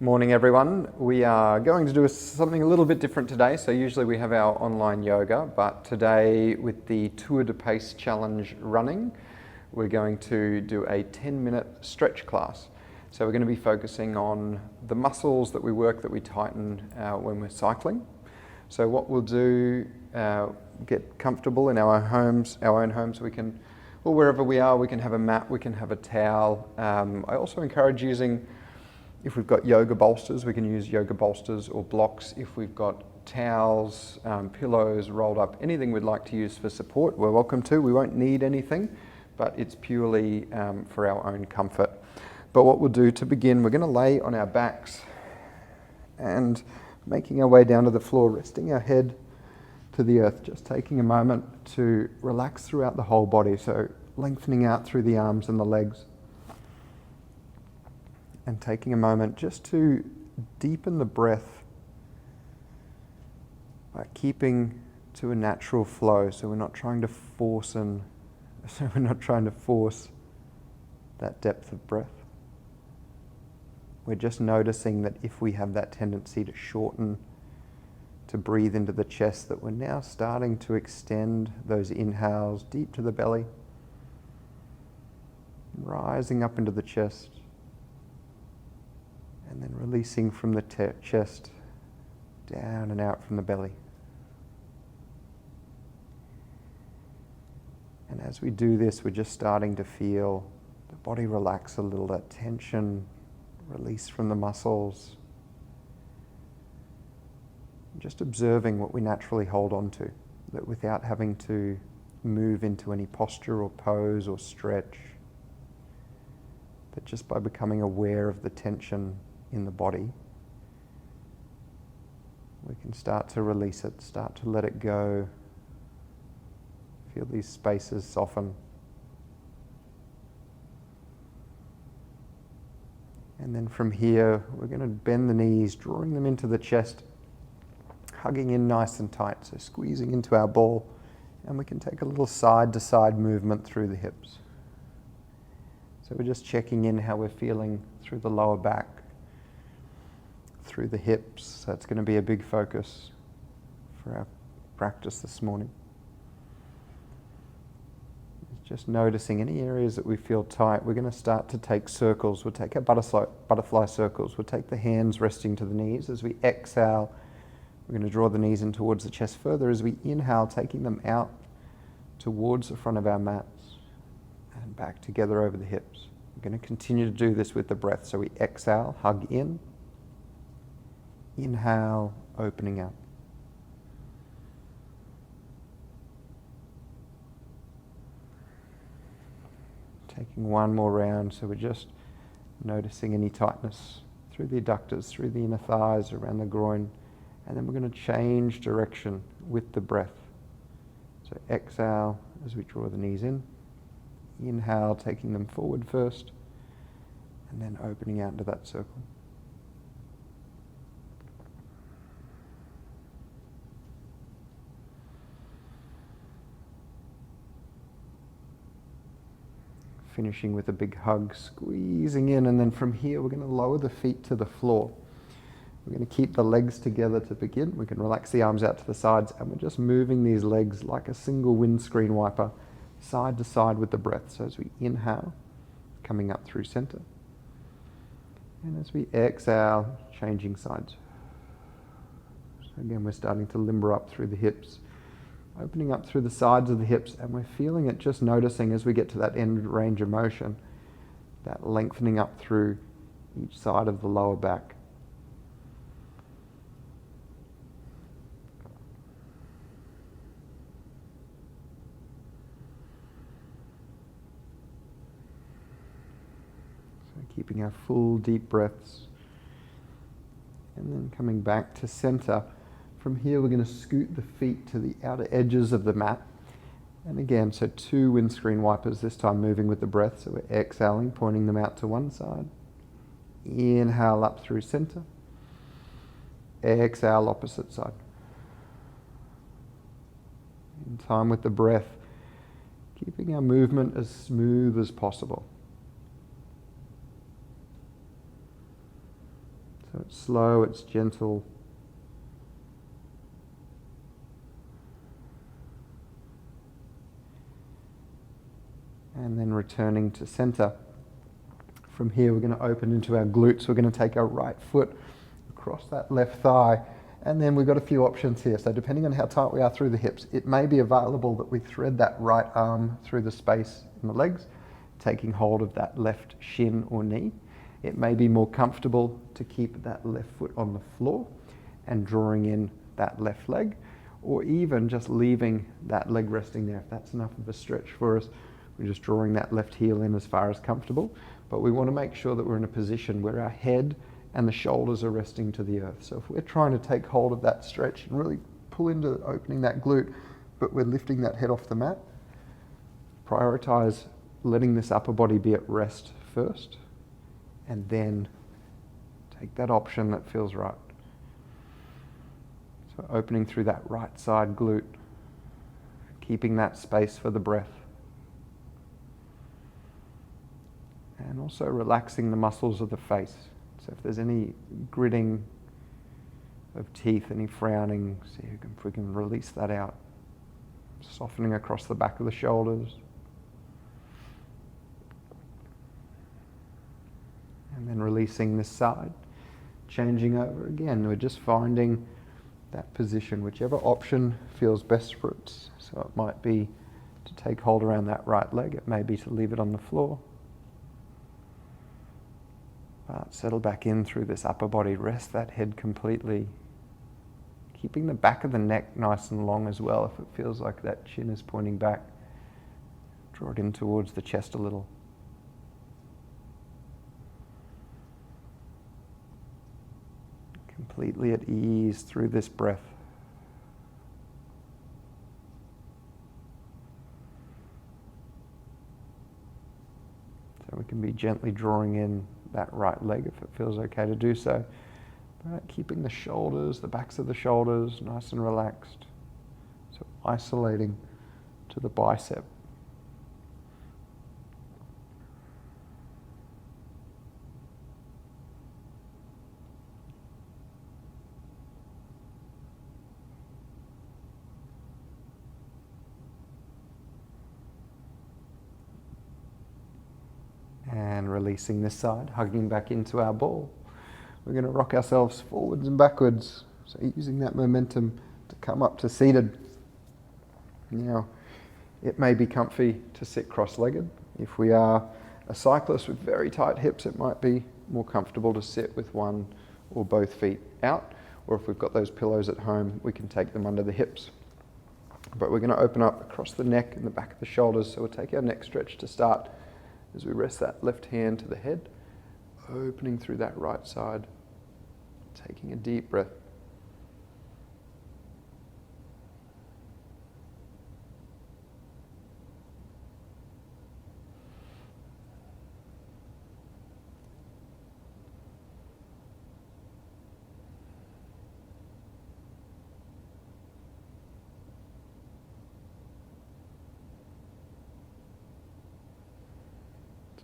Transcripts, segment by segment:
Morning everyone. We are going to do something a little bit different today. So usually we have our online yoga, but today with the Tour de Pace challenge running, we're going to do a 10-minute stretch class. So we're going to be focusing on the muscles that we work, that we tighten when we're cycling. So what we'll do, get comfortable in our own homes. We can, or wherever we are, we can have a mat, we can have a towel. I also encourage using, if we've got yoga bolsters, we can use yoga bolsters or blocks. If we've got towels, pillows rolled up, anything we'd like to use for support, we're welcome to. We won't need anything, but it's purely for our own comfort. But what we'll do to begin, we're going to lay on our backs and making our way down to the floor, resting our head to the earth, just taking a moment to relax throughout the whole body. So lengthening out through the arms and the legs. And taking a moment just to deepen the breath by keeping to a natural flow. So we're not trying to force that depth of breath. We're just noticing that if we have that tendency to shorten, to breathe into the chest, that we're now starting to extend those inhales deep to the belly, rising up into the chest, and then releasing from the chest, down and out from the belly. And as we do this, we're just starting to feel the body relax a little, that tension release from the muscles. Just observing what we naturally hold on to, that without having to move into any posture or pose or stretch, but just by becoming aware of the tension in the body, we can start to release it, start to let it go. Feel these spaces soften. And then from here, we're going to bend the knees, drawing them into the chest, hugging in nice and tight, so squeezing into our ball. And we can take a little side-to-side movement through the hips. So we're just checking in how we're feeling through the lower back, through the hips. That's going to be a big focus for our practice this morning. Just noticing any areas that we feel tight. We're going to start to take circles. We'll take our butterfly circles. We'll take the hands resting to the knees. As we exhale, we're going to draw the knees in towards the chest further. As we inhale, taking them out towards the front of our mats and back together over the hips. We're going to continue to do this with the breath. So we exhale, hug in. Inhale, opening up. Taking one more round, so we're just noticing any tightness through the adductors, through the inner thighs, around the groin, and then we're going to change direction with the breath. So exhale as we draw the knees in. Inhale, taking them forward first, and then opening out into that circle. Finishing with a big hug, squeezing in, and then from here we're going to lower the feet to the floor. We're going to keep the legs together to begin. We can relax the arms out to the sides, and we're just moving these legs like a single windscreen wiper, side to side with the breath. So as we inhale, coming up through center, and as we exhale, changing sides. So again, we're starting to limber up through the hips, opening up through the sides of the hips, and we're feeling it, just noticing as we get to that end range of motion, that lengthening up through each side of the lower back. So keeping our full deep breaths, and then coming back to center. From here, we're going to scoot the feet to the outer edges of the mat. And again, so 2 windscreen wipers, this time moving with the breath. So we're exhaling, pointing them out to one side. Inhale up through center. Exhale, opposite side. In time with the breath, keeping our movement as smooth as possible. So it's slow, it's gentle. And then returning to center. From here, we're going to open into our glutes. We're going to take our right foot across that left thigh. And then we've got a few options here. So depending on how tight we are through the hips, it may be available that we thread that right arm through the space in the legs, taking hold of that left shin or knee. It may be more comfortable to keep that left foot on the floor and drawing in that left leg, or even just leaving that leg resting there. If that's enough of a stretch for us, we're just drawing that left heel in as far as comfortable. But we want to make sure that we're in a position where our head and the shoulders are resting to the earth. So if we're trying to take hold of that stretch and really pull into opening that glute, but we're lifting that head off the mat, prioritize letting this upper body be at rest first, and then take that option that feels right. So opening through that right side glute, keeping that space for the breath. And also relaxing the muscles of the face. So if there's any gritting of teeth, any frowning, see if we can release that out. Softening across the back of the shoulders. And then releasing this side. Changing over again. We're just finding that position, whichever option feels best for us. So it might be to take hold around that right leg. It may be to leave it on the floor. Settle back in through this upper body. Rest that head completely. Keeping the back of the neck nice and long as well. If it feels like that chin is pointing back, draw it in towards the chest a little. Completely at ease through this breath. So we can be gently drawing in that right leg if it feels okay to do so. But keeping the shoulders, the backs of the shoulders nice and relaxed. So isolating to the bicep. And releasing this side, hugging back into our ball. We're going to rock ourselves forwards and backwards. So using that momentum to come up to seated. Now, it may be comfy to sit cross-legged. If we are a cyclist with very tight hips, it might be more comfortable to sit with one or both feet out. Or if we've got those pillows at home, we can take them under the hips. But we're going to open up across the neck and the back of the shoulders. So we'll take our neck stretch to start. As we rest that left hand to the head, opening through that right side, taking a deep breath.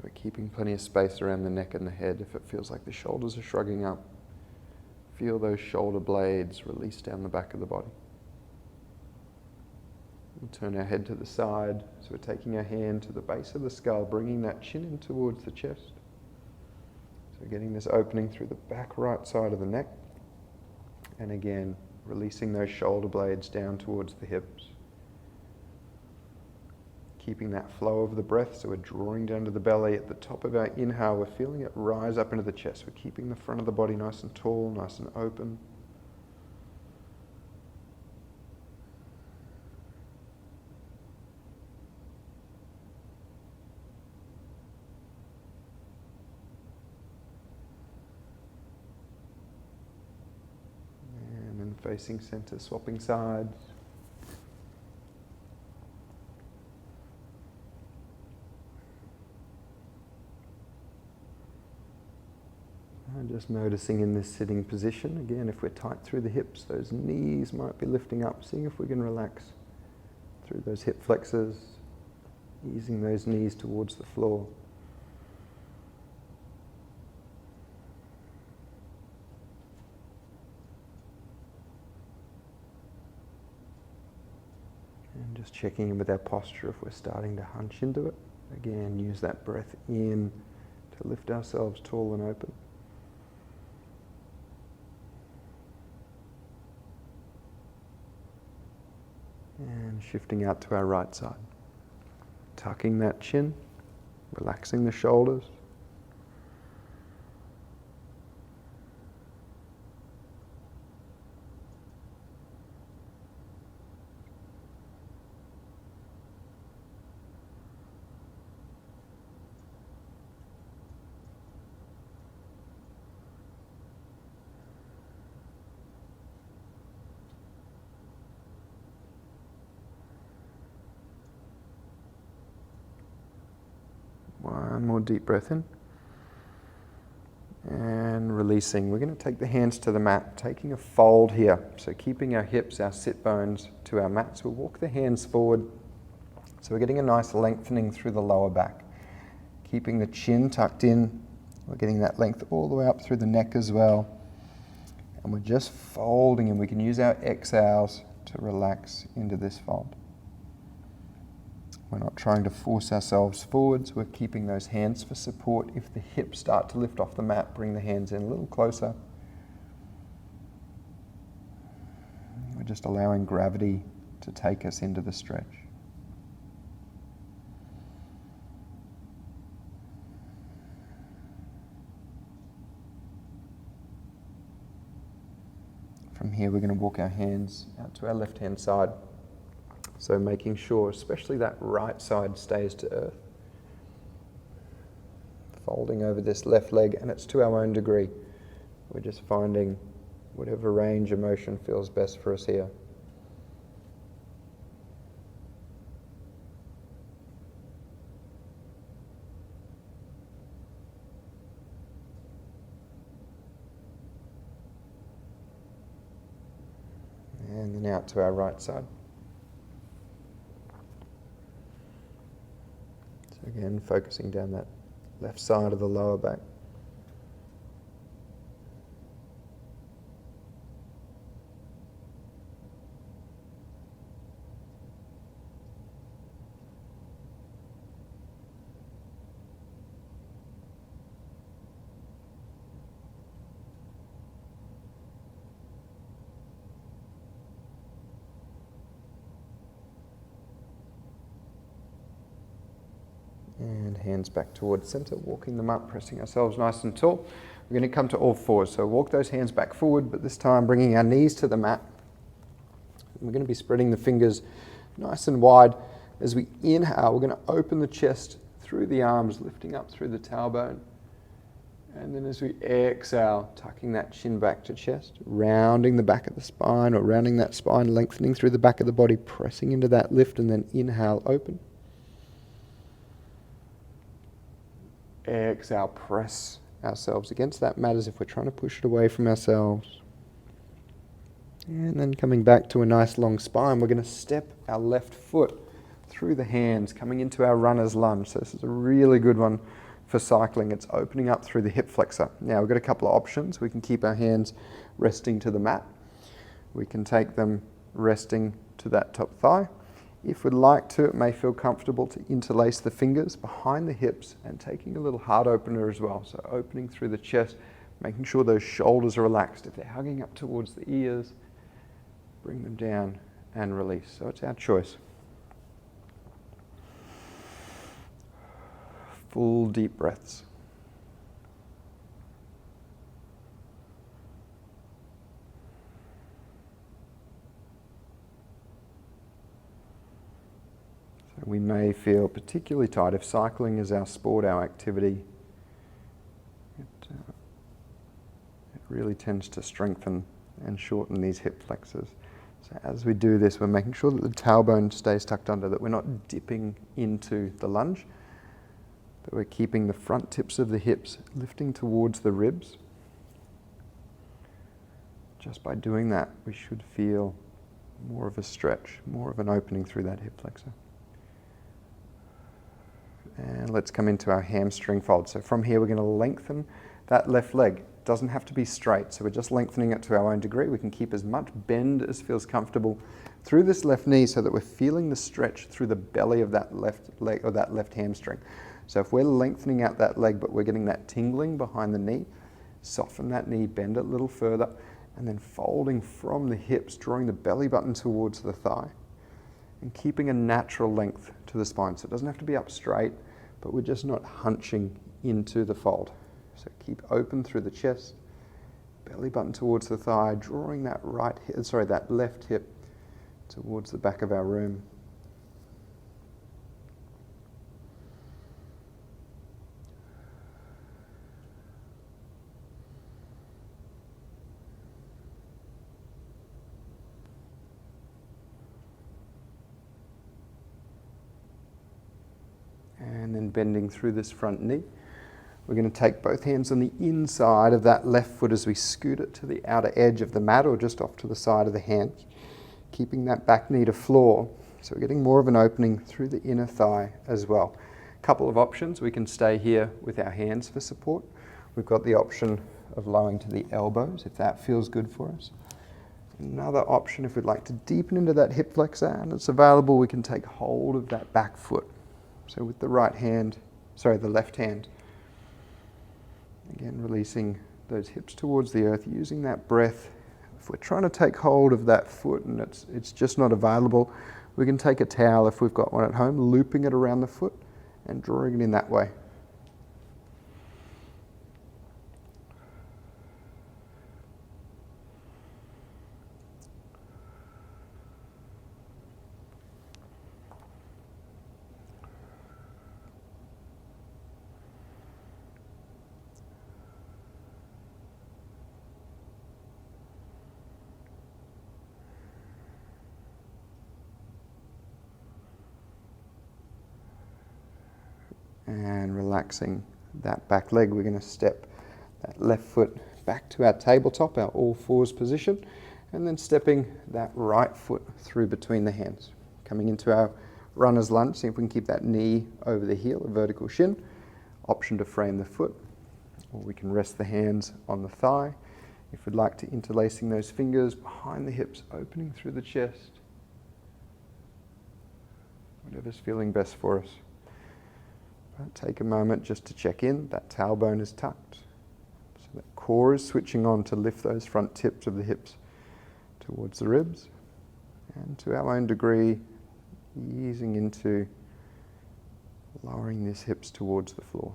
We're keeping plenty of space around the neck and the head. If it feels like the shoulders are shrugging up, feel those shoulder blades release down the back of the body. We'll turn our head to the side. So we're taking our hand to the base of the skull, bringing that chin in towards the chest. So getting this opening through the back right side of the neck. And again, releasing those shoulder blades down towards the hips. Keeping that flow of the breath, so we're drawing down to the belly. At the top of our inhale, we're feeling it rise up into the chest. We're keeping the front of the body nice and tall, nice and open. And then facing center, swapping sides. And just noticing in this sitting position, again, if we're tight through the hips, those knees might be lifting up, seeing if we can relax through those hip flexors, easing those knees towards the floor. Just checking in with our posture if we're starting to hunch into it. Again, use that breath in to lift ourselves tall and open. And shifting out to our right side. Tucking that chin, relaxing the shoulders. One more deep breath in. And releasing. We're going to take the hands to the mat, taking a fold here. So keeping our hips, our sit bones to our mat. So we'll walk the hands forward. So we're getting a nice lengthening through the lower back. Keeping the chin tucked in. We're getting that length all the way up through the neck as well. And we're just folding, and we can use our exhales to relax into this fold. We're not trying to force ourselves forwards. We're keeping those hands for support. If the hips start to lift off the mat, bring the hands in a little closer. We're just allowing gravity to take us into the stretch. From here, we're going to walk our hands out to our left-hand side. So making sure, especially that right side stays to earth. Folding over this left leg, and it's to our own degree. We're just finding whatever range of motion feels best for us here. And then out to our right side. Again, focusing down that left side of the lower back. And hands back towards center, walking them up, pressing ourselves nice and tall. We're going to come to all fours, so walk those hands back forward, but this time bringing our knees to the mat. We're going to be spreading the fingers nice and wide. As we inhale, we're going to open the chest through the arms, lifting up through the tailbone. And then as we exhale, tucking that chin back to chest, rounding the back of the spine, or rounding that spine, lengthening through the back of the body, pressing into that lift, and then inhale, open. Exhale, press ourselves against that mat as if we're trying to push it away from ourselves. And then coming back to a nice long spine, we're going to step our left foot through the hands, coming into our runner's lunge. So this is a really good one for cycling. It's opening up through the hip flexor. Now we've got a couple of options. We can keep our hands resting to the mat. We can take them resting to that top thigh. If we'd like to, it may feel comfortable to interlace the fingers behind the hips and taking a little heart opener as well. So opening through the chest, making sure those shoulders are relaxed. If they're hugging up towards the ears, bring them down and release. So it's our choice. Full deep breaths. We may feel particularly tight if cycling is our sport, our activity. It really tends to strengthen and shorten these hip flexors. So as we do this, we're making sure that the tailbone stays tucked under, that we're not dipping into the lunge, that we're keeping the front tips of the hips lifting towards the ribs. Just by doing that, we should feel more of a stretch, more of an opening through that hip flexor. And let's come into our hamstring fold. So from here, we're going to lengthen that left leg. doesn't have to be straight, so we're just lengthening it to our own degree. We can keep as much bend as feels comfortable through this left knee so that we're feeling the stretch through the belly of that left leg or that left hamstring. So if we're lengthening out that leg but we're getting that tingling behind the knee, soften that knee, bend it a little further, and then folding from the hips, drawing the belly button towards the thigh and keeping a natural length to the spine. So it doesn't have to be up straight, but we're just not hunching into the fold. So keep open through the chest, belly button towards the thigh, drawing that that left hip towards the back of our room. And then bending through this front knee. We're going to take both hands on the inside of that left foot as we scoot it to the outer edge of the mat or just off to the side of the hand, keeping that back knee to floor. So we're getting more of an opening through the inner thigh as well. A couple of options. We can stay here with our hands for support. We've got the option of lowering to the elbows if that feels good for us. Another option, if we'd like to deepen into that hip flexor and it's available, we can take hold of that back foot. So with the left hand, again releasing those hips towards the earth, using that breath. If we're trying to take hold of that foot and it's just not available, we can take a towel if we've got one at home, looping it around the foot and drawing it in that way. And relaxing that back leg, we're going to step that left foot back to our tabletop, our all fours position, and then stepping that right foot through between the hands. Coming into our runner's lunge, see if we can keep that knee over the heel, a vertical shin. Option to frame the foot, or we can rest the hands on the thigh. If we'd like to, interlacing those fingers behind the hips, opening through the chest. Whatever's feeling best for us. Take a moment just to check in. That tailbone is tucked. So that core is switching on to lift those front tips of the hips towards the ribs. And to our own degree, easing into lowering these hips towards the floor.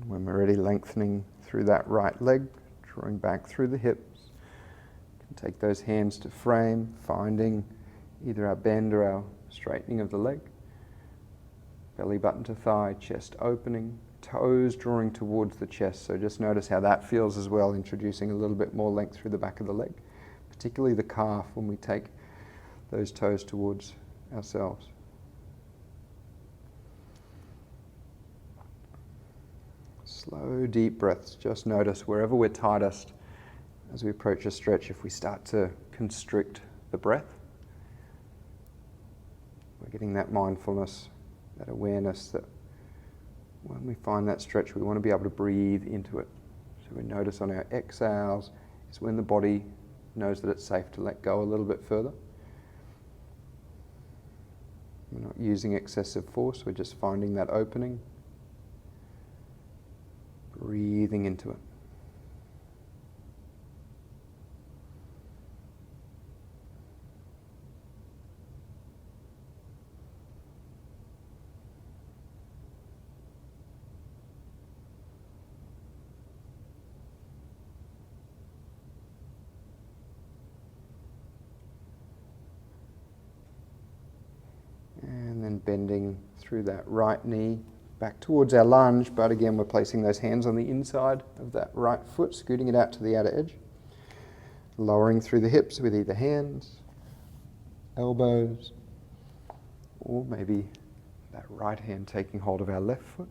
When we're ready, lengthening through that right leg, drawing back through the hips. You can take those hands to frame, finding either our bend or our straightening of the leg. Belly button to thigh, chest opening, toes drawing towards the chest. So just notice how that feels as well, introducing a little bit more length through the back of the leg, particularly the calf when we take those toes towards ourselves. Slow, deep breaths. Just notice wherever we're tightest as we approach a stretch, if we start to constrict the breath, we're getting that mindfulness, that awareness that when we find that stretch, we want to be able to breathe into it. So we notice on our exhales is when the body knows that it's safe to let go a little bit further. We're not using excessive force, we're just finding that opening. Breathing into it. bending through that right knee back towards our lunge, but again we're placing those hands on the inside of that right foot, scooting it out to the outer edge. Lowering through the hips with either hands, elbows, or maybe that right hand taking hold of our left foot.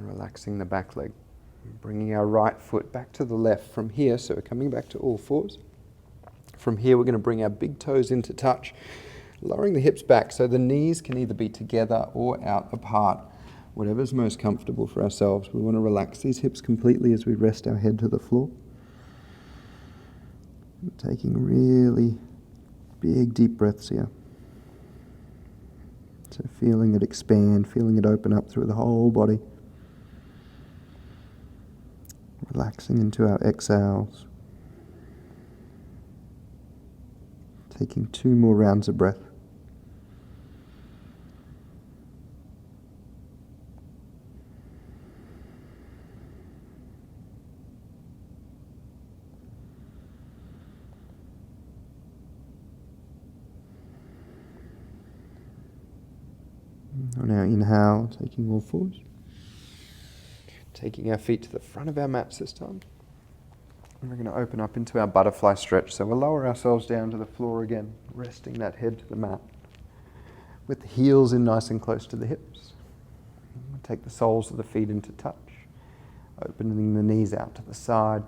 Relaxing the back leg, bringing our right foot back to the left from here, so we're coming back to all fours. From here we're going to bring our big toes into touch, lowering the hips back so the knees can either be together or out apart, whatever's most comfortable for ourselves. We want to relax these hips completely as we rest our head to the floor. Taking really big deep breaths here. So feeling it expand, feeling it open up through the whole body. Relaxing into our exhales. Taking 2 more rounds of breath. On our inhale, taking all fours. Taking our feet to the front of our mats this time. And we're going to open up into our butterfly stretch. So we'll lower ourselves down to the floor again, resting that head to the mat. With the heels in nice and close to the hips. We'll take the soles of the feet into touch. Opening the knees out to the side.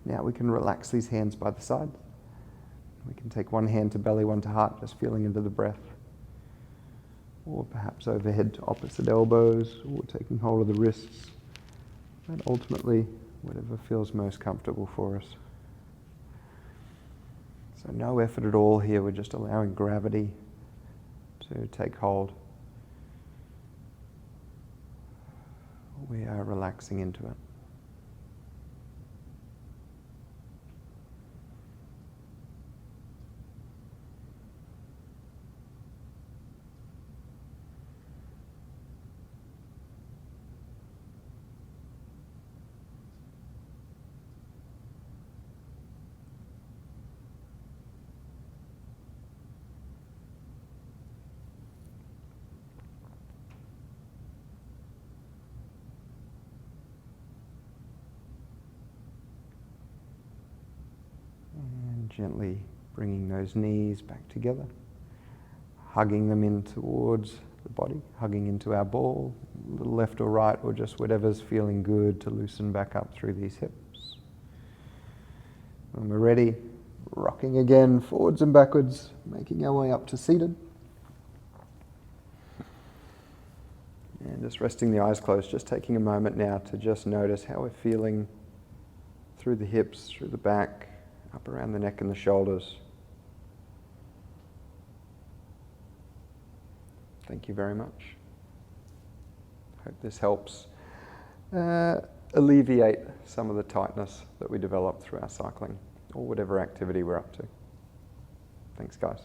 Now we can relax these hands by the side. We can take one hand to belly, one to heart, just feeling into the breath. Or perhaps overhead to opposite elbows, or taking hold of the wrists. And ultimately, whatever feels most comfortable for us. So no effort at all here, we're just allowing gravity to take hold. We are relaxing into it. Gently bringing those knees back together, hugging them in towards the body, hugging into our ball, a little left or right, or just whatever's feeling good to loosen back up through these hips. When we're ready, rocking again forwards and backwards, making our way up to seated. And just resting the eyes closed, just taking a moment now to just notice how we're feeling through the hips, through the back, up around the neck and the shoulders. Thank you very much. Hope this helps alleviate some of the tightness that we develop through our cycling or whatever activity we're up to. Thanks, guys.